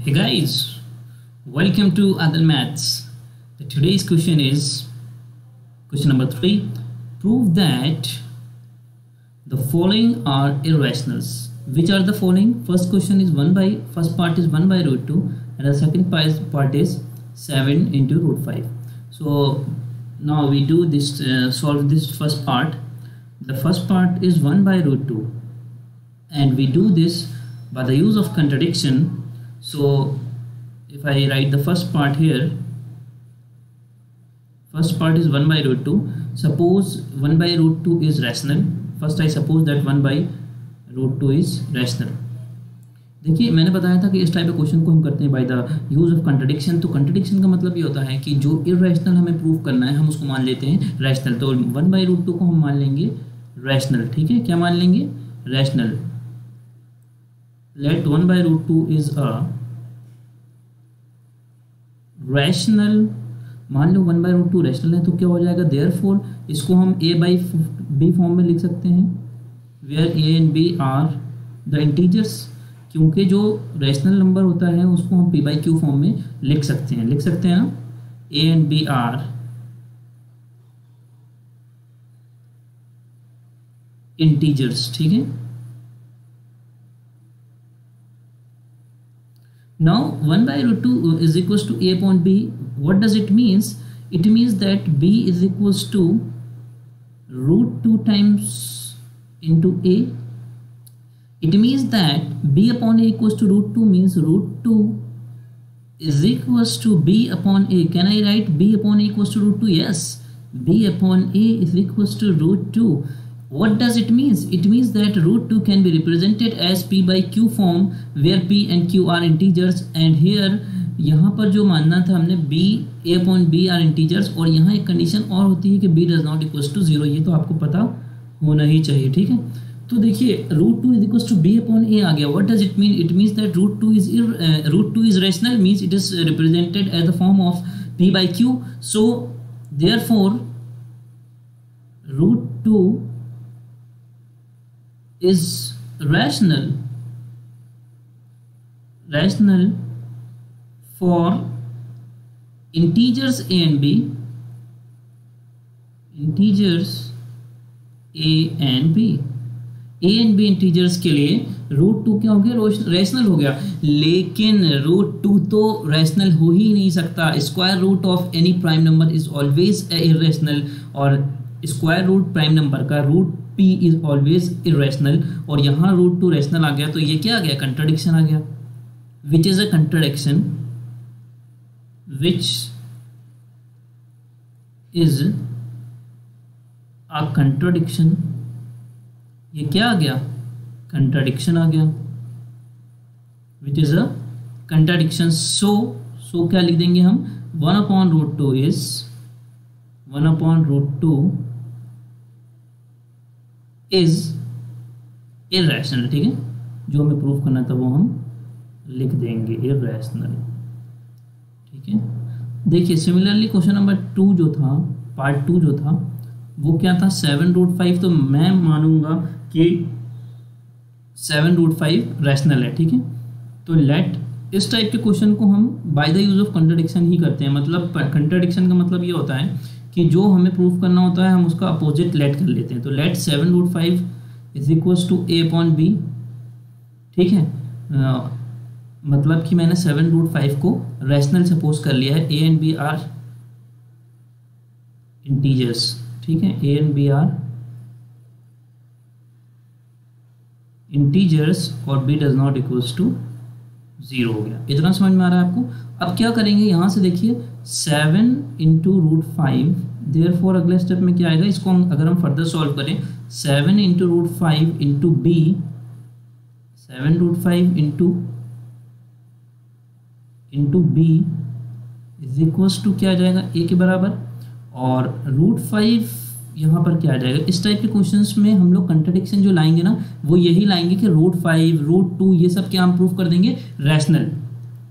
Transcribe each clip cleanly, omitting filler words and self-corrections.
Hey guys, welcome to Adal Maths. Today's question is question number 3. Prove that the following are irrationals. Which are the following? First part is 1 by root 2 and the second part is 7 into root 5. So now we do this, solve this first part. The first part is 1 by root 2 and we do this by the use of contradiction. So if I write the first part here, first part is 1 by root 2. Suppose 1 by root 2 is rational. First I suppose that 1 by root 2 is rational. देखिए मैंने बताया था कि इस type के question को हम करते हैं bye the use of contradiction. तो कंट्रडिक्शन का मतलब ये होता है कि जो इररेशनल हमें प्रूव करना है हम उसको मान लेते हैं रैशनल. तो 1 बाई रूट 2 को हम मान लेंगे रैशनल. ठीक है, क्या मान लेंगे? Rational. Let 1 by root 2 is a rational. मान लो 1 बाई रूट 2 रैशनल है तो क्या हो जाएगा? देयरफॉर इसको हम a बाई b फॉर्म में लिख सकते हैं where a and b are the integers. क्योंकि जो रैशनल नंबर होता है उसको हम p बाई q फॉर्म में लिख सकते हैं ना. a and b are integers. ठीक है. Now 1 by root 2 is equals to a upon b. What does it means? It means that b is equals to root 2 times into a. It means that b upon a equals to root 2 means root 2 is equals to b upon a. Can I write b upon a equals to root 2? Yes. b upon a is equals to root 2. What does it means? It means that root 2 can be represented as p by q form where p and q are integers and here यहाँ पर जो मानना था हमने b a upon b are integers और यहाँ एक condition और होती है कि b does not equals to 0. ये तो आपको पता होना ही चाहिए. ठीक है. तो देखिए root 2 is equals to b upon a आ गया. What does it mean? It means that root 2 is rational, means it is represented as the form of p by q. So therefore root 2 is rational for integers a and b. a and b integers के लिए root 2 क्या हो गया? Rational हो गया. लेकिन root 2 तो rational हो ही नहीं सकता. Square root of any prime number is always irrational और स्क्वायर रूट प्राइम नंबर का root p is always irrational. और यहाँ रूट 2 रैशनल आ गया तो ये क्या आ गया? कंट्राडिक्शन आ गया. विच इज अ कंट्राडिक्शन ये क्या आ गया? कंट्राडिक्शन आ गया. Which is a contradiction. सो क्या लिख देंगे हम? 1 upon root 2 is 1 upon root 2 is irrational. ठीक है, जो हमें प्रूफ करना था वो हम लिख देंगे इररेशनल. ठीक है. देखिए सिमिलरली क्वेश्चन नंबर 2 जो था, पार्ट 2 जो था वो क्या था? 7 रूट 5. तो मैं मानूंगा कि 7 रूट 5 रैशनल है. ठीक है. तो लेट इस टाइप के क्वेश्चन को हम by the use of contradiction ही करते हैं. मतलब कंट्राडिक्शन का मतलब ये होता है कि जो हमें प्रूफ करना होता है हम उसका अपोजिट लेट कर लेते हैं. तो let 7 root 5 is equals to a upon b. ठीक है. मतलब कि मैंने 7 रूट 5 को रैशनल सपोज कर लिया है. a and b are integers. ठीक है. a and b are integers और b does not equals to 0 हो गया. इतना समझ में आ रहा है आपको? अब क्या करेंगे यहाँ से? देखिए 7 इंटू रूट 5. देयरफॉर अगले स्टेप में क्या आएगा? इसको अगर हम फर्दर सॉल्व करें 7 into root 5 into b, 7 root 5 into b is equals to क्या आ जाएगा? a के बराबर. और रूट 5 यहाँ पर क्या आ जाएगा? इस टाइप के क्वेश्चंस में हम लोग कंट्राडिक्शन जो लाएंगे ना वो यही लाएंगे कि रूट 5 रूट 2 ये सब क्या हम प्रूफ कर देंगे? रैशनल.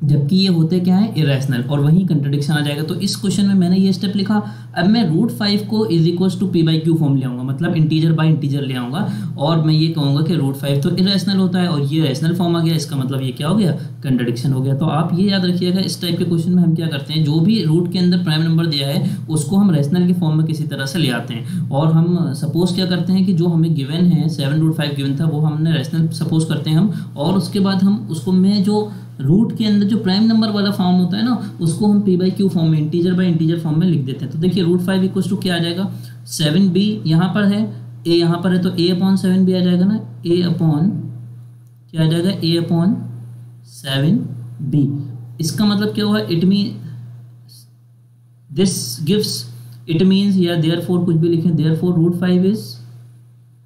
जबकि ये होते क्या है? इरेशनल. और वही कंट्राडिक्शन आ जाएगा. तो इस क्वेश्चन में मैंने ये स्टेप लिखा. अब मैं रूट 5 को is equal to p by q form ले आऊँगा, मतलब इंटीजर बाय इंटीजर ले आऊँगा, और मैं ये कहूँगा कि रूट 5 तो इरेशनल होता है और ये रैशनल फॉर्म आ गया, इसका मतलब ये क्या हो गया, कंट्राडिक्शन हो गया। तो आप ये याद रखिएगा, इस टाइप के क्वेश्चन में हम क्या करते हैं, जो भी रूट के अंदर प्राइम नंबर दिया है उसको हम रैशनल के फॉर्म में किसी तरह से ले आते हैं, और हम सपोज क्या करते हैं कि जो हमें गिवन है 7√5 गिवन था वो हमने रैशनल सपोज करते हैं हम, और उसके बाद हम उसको में जो रूट के अंदर जो प्राइम नंबर वाला फॉर्म होता है ना उसको हम पी बाई क्यू फॉर्म में, इंटीजर बाय इंटीजर फॉर्म में लिख देते हैं। तो देखिए रूट 5 इक्वल टू क्या आ जाएगा, 7b यहाँ पर है, a यहाँ पर है तो a अपॉन 7b आ जाएगा ना, a अपॉन क्या आ जाएगा, a अपॉन 7b। इसका मतलब क्या हुआ, it mean this gives, it means या देयरफॉर कुछ भी लिखें, देयरफॉर रूट 5 इज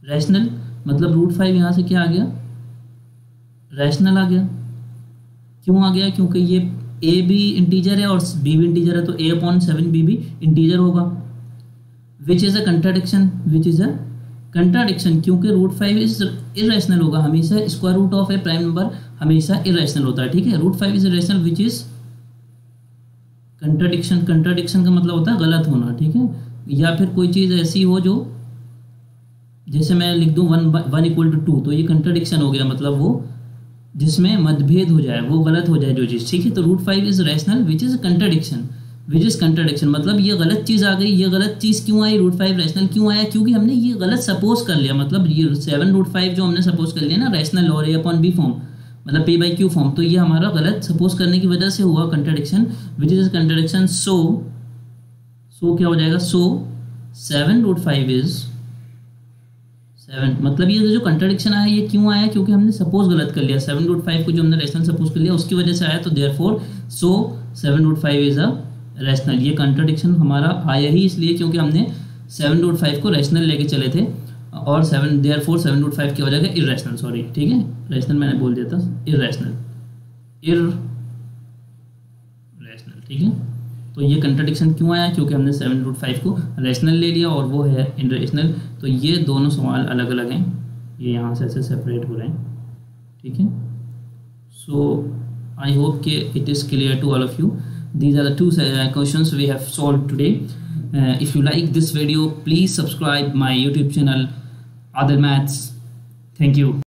रैशनल, मतलब रूट 5 यहाँ से क्या आ गया, रैशनल आ गया। क्यों आ गया, क्योंकि ये a भी इंटीजर है और b भी इंटीजर है, तो a अपॉन 7b भी इंटीजर होगा। Which is a contradiction, which is a contradiction, क्योंकि रूट 5 इज इरेशनल होगा हमेशा, square root of a prime number हमेशा इरेशनल होता है, ठीक है। Root 5 is irrational which is contradiction, contradiction का मतलब होता है गलत होना, ठीक है, या फिर कोई चीज़ ऐसी हो जो, जैसे मैं लिख दूँ 1 इक्वल टू 2, तो ये कंट्राडिक्शन हो गया, मतलब वो जिसमें मतभेद हो जाए, वो गलत हो जाए जो चीज़, ठीक है। तो root 5 is rational which is contradiction, which is contradiction, मतलब ये गलत चीज़ आ गई, ये गलत चीज़ क्यों आई, रूट 5 रैशनल क्यों आया, क्योंकि हमने ये गलत सपोज कर लिया, मतलब ये 7√5 जो हमने सपोज कर लिया ना रैशनल और a अपॉन b फॉर्म, मतलब p बाई क्यू फॉर्म, तो ये हमारा गलत सपोज करने की वजह से हुआ कंट्राडिक्शन, विच इज़ कंट्राडिक्शन। सो क्या हो जाएगा, सो 7√5 इज 7, मतलब ये जो कंट्राडिक्शन आया ये क्यों आया, क्योंकि हमने सपोज गलत कर लिया, 7√5 को जो हमने रैशनल सपोज कर लिया उसकी वजह से आया, तो therefore so 7√5 is a rational. ये कंट्राडिक्शन हमारा आया ही इसलिए क्योंकि हमने 7√5 को रैशनल लेके चले थे, और देयरफॉर 7√5 क्या हो जाएगा, इरेशनल, सॉरी, ठीक है, रैशनल मैंने बोल दिया था, इरेशनल, ठीक है। तो ये कंट्राडिक्शन क्यों आया, क्योंकि हमने 7√5 को रैशनल ले लिया और वो है इरेशनल। तो ये दोनों सवाल अलग अलग हैं, ये यहाँ से ऐसे सेपरेट हो रहे हैं, ठीक है। सो आई होप कि it is clear to all of you. These are the two questions we have solved today. If you like this video, please subscribe my YouTube channel, Adil Maths. Thank you.